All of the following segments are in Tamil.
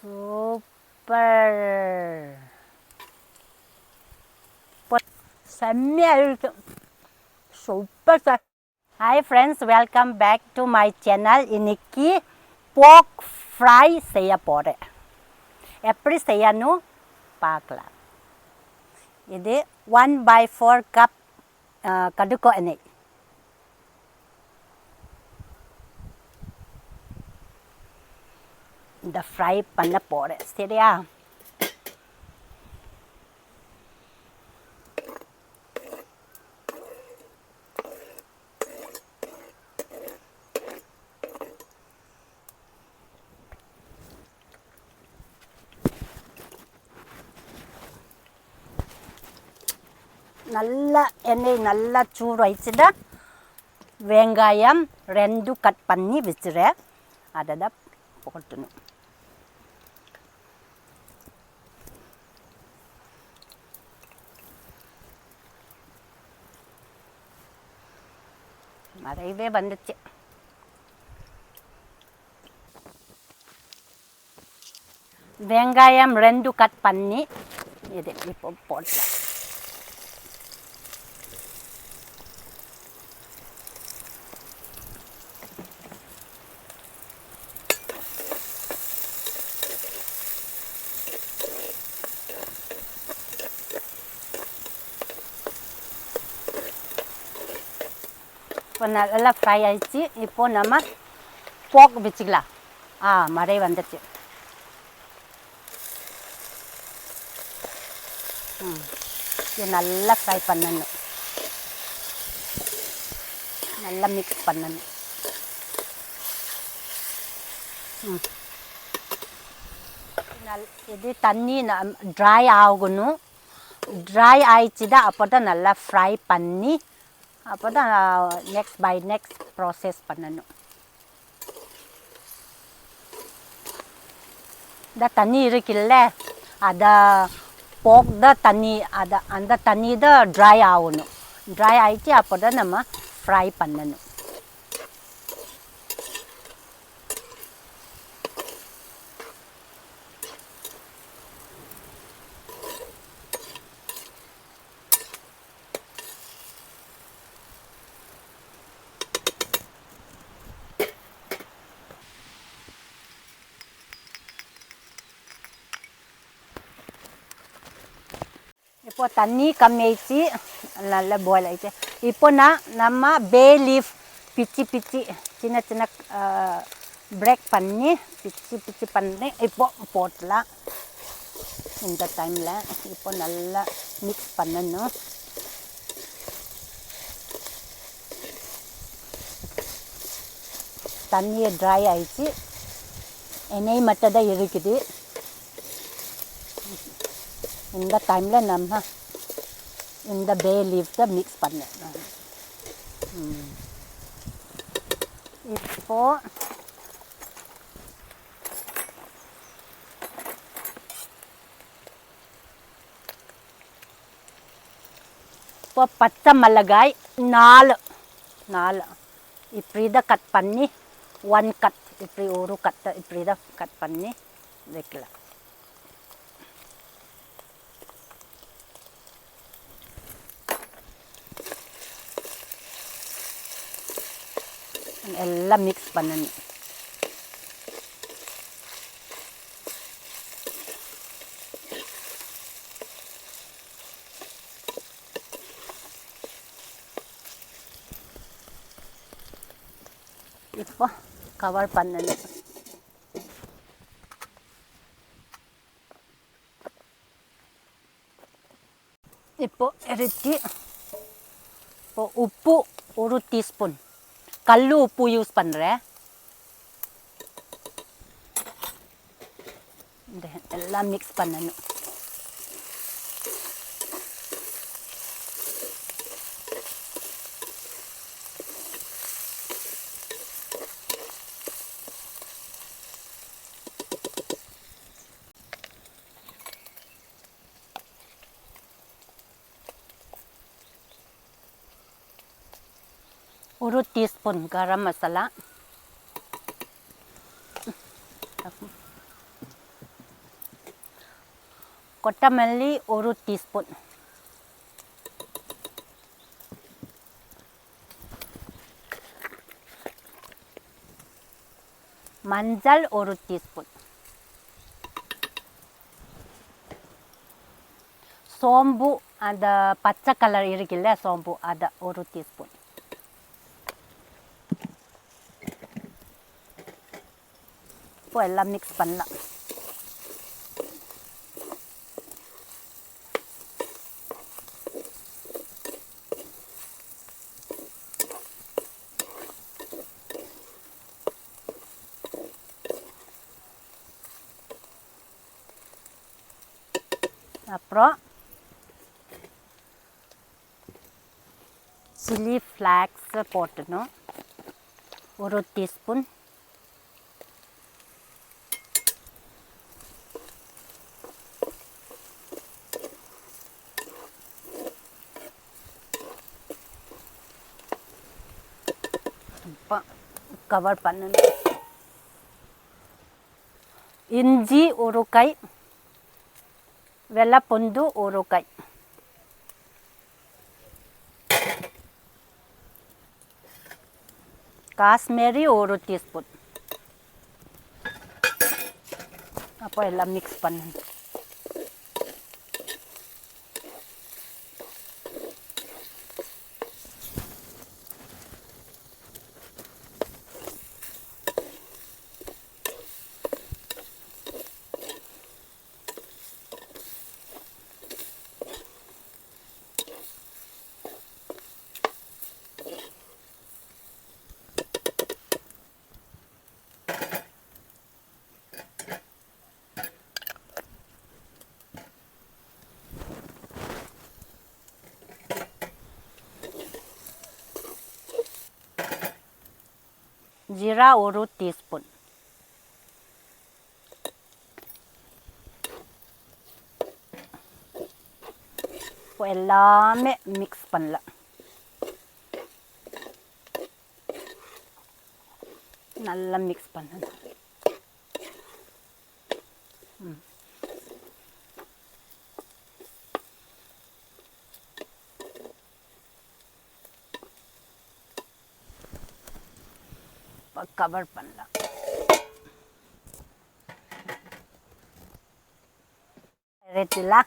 Super. Super. Hi friends, welcome back to my channel. இன்னைக்கு pork fry செய்ய போறேன். எப்படி செய்யணும் பார்க்கலாம். இது 1/4 cup கடுகு எண்ணெய். இந்த ஃப்ரை பண்ண போறேன். சரியா? நல்லா எண்ணெய் நல்லா சூடு ஆயிடுச்சுன்னா வெங்காயம் 2 கட் பண்ணி வச்சுறேன். அதை தான் போட்டணும். நிறையவே வந்துச்சு. வெங்காயம் 2 கட் பண்ணி இது இப்போ போடலாம். இப்போ நல்லா ஃப்ரை ஆயிடுச்சு. இப்போ நம்ம போக் வச்சுக்கலாம். மழை வந்துடுச்சு. இது நல்லா ஃப்ரை பண்ணணும். நல்லா மிக்ஸ் பண்ணணும். இது தண்ணி ட்ரை ஆகணும். ட்ரை ஆயிடுச்சு தான் அப்போ தான் நல்லா ஃப்ரை பண்ணி அப்போ தான் நெக்ஸ்ட் ப்ராசஸ் பண்ணணும். இந்த தண்ணி இருக்குல்ல, அதை போக் தான் தண்ணி, அந்த தண்ணி தான் ட்ரை ஆகணும். ட்ரை ஆகிடுச்சு அப்போ தான் நம்ம ஃப்ரை பண்ணணும். இப்போ தண்ணி கம்மியாயிடுச்சு. நல்லா பாயில் ஆயிடுச்சு. இப்போ நம்ம பே லீஃப் பிச்சு சின்ன பிரேக் பண்ணி பிச்சு பண்ணி இப்போ போட்டலாம். இந்த டைமில் இப்போ நல்லா மிக்ஸ் பண்ணணும். தண்ணியை ட்ரை ஆயிடுச்சு. எண்ணெய் மட்டும் தான் இருக்குது. இந்த டைமில் நம்ம இந்த பே லீஃப் தான் மிக்ஸ் பண்ணணும். இப்போ பச்சை மிளகாய் 4 இப்படி தான் கட் பண்ணி 1 கட் இப்படி ஒரு கட் இப்படி தான் கட் பண்ணி வைக்கலாம். எல்லாம் மிக்ஸ் பண்ணணும். இப்போ கவர் பண்ணணும். இப்போ இறைச்சி இப்போ உப்பு 1 டீஸ்பூன் கல் உப்பு யூஸ் பண்ணுறேன். எல்லாம் மிக்ஸ் பண்ணணும். ஒரு டீஸ்பூன் கரம் மசாலா, கொத்தமல்லி 1 டீஸ்பூன், மஞ்சள் 1 டீஸ்பூன், சோம்பு அந்த பச்சை கலர் இருக்குல்ல சோம்பு அதை 1 டீஸ்பூன். இப்போ எல்லாம் மிக்ஸ் பண்ணலாம். அப்புறம் சில்லி ஃப்ளாக்ஸ் போட்டுணும் 1 டீஸ்பூன், கவர் பண்ணணும். இஞ்சி 1 கை, வெள்ளைப்பூண்டு 1 கை, காஷ்மீரி 1 டீஸ்பூன். அப்போ எல்லாம் மிக்ஸ் பண்ணணும். ஜீரா 1 டீஸ்பூன், இப்போ எல்லாமே மிக்ஸ் பண்ணலாம். நல்லா மிக்ஸ் பண்ணணும். கவர் பண்ணலாம். ரெட்டிலா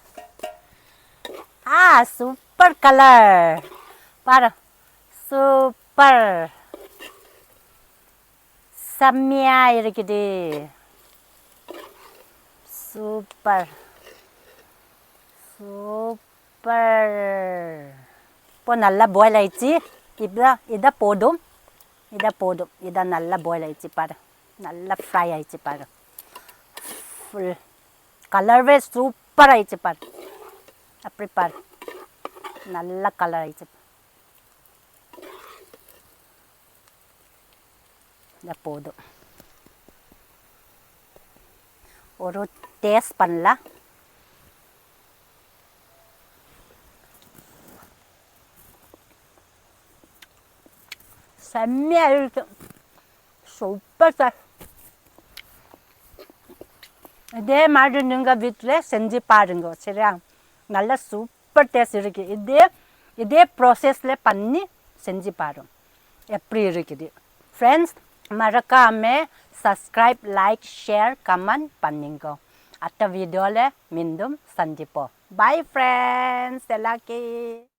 சூப்பர் கலர் பாரு, சூப்பர் செம்மையா இருக்குது. Super super. இப்போ நல்லா பாயில் ஆயிடுச்சு. இதை போதும், இதை நல்லா பாயில் ஆயிடுச்சு பாரு, நல்லா ஃப்ரை ஆயிடுச்சு பாரு. ஃபுல் கலர்வே சூப்பர் ஆயிடுச்சு பாரு. அப்படி பாரு, நல்ல கலர் ஆயிடுச்சு. இதை போதும். ஒரு டேஸ்ட் பண்ணலாம். செம்மையாக இருக்கு. Super sir. இதே மாதிரி நீங்கள் வீட்டில் செஞ்சு பாருங்க சரியா. நல்லா சூப்பர் டேஸ்ட் இருக்குது. இதே ப்ராசஸில் பண்ணி செஞ்சு பாருங்க எப்படி இருக்குது. ஃப்ரெண்ட்ஸ் மறக்காமல் சப்ஸ்கிரைப், லைக், ஷேர், கமெண்ட் பண்ணுங்க. அடுத்த வீடியோவில் மீண்டும் சந்திப்போம். பாய் ஃப்ரெண்ட்ஸ் எல்லாருக்கும்.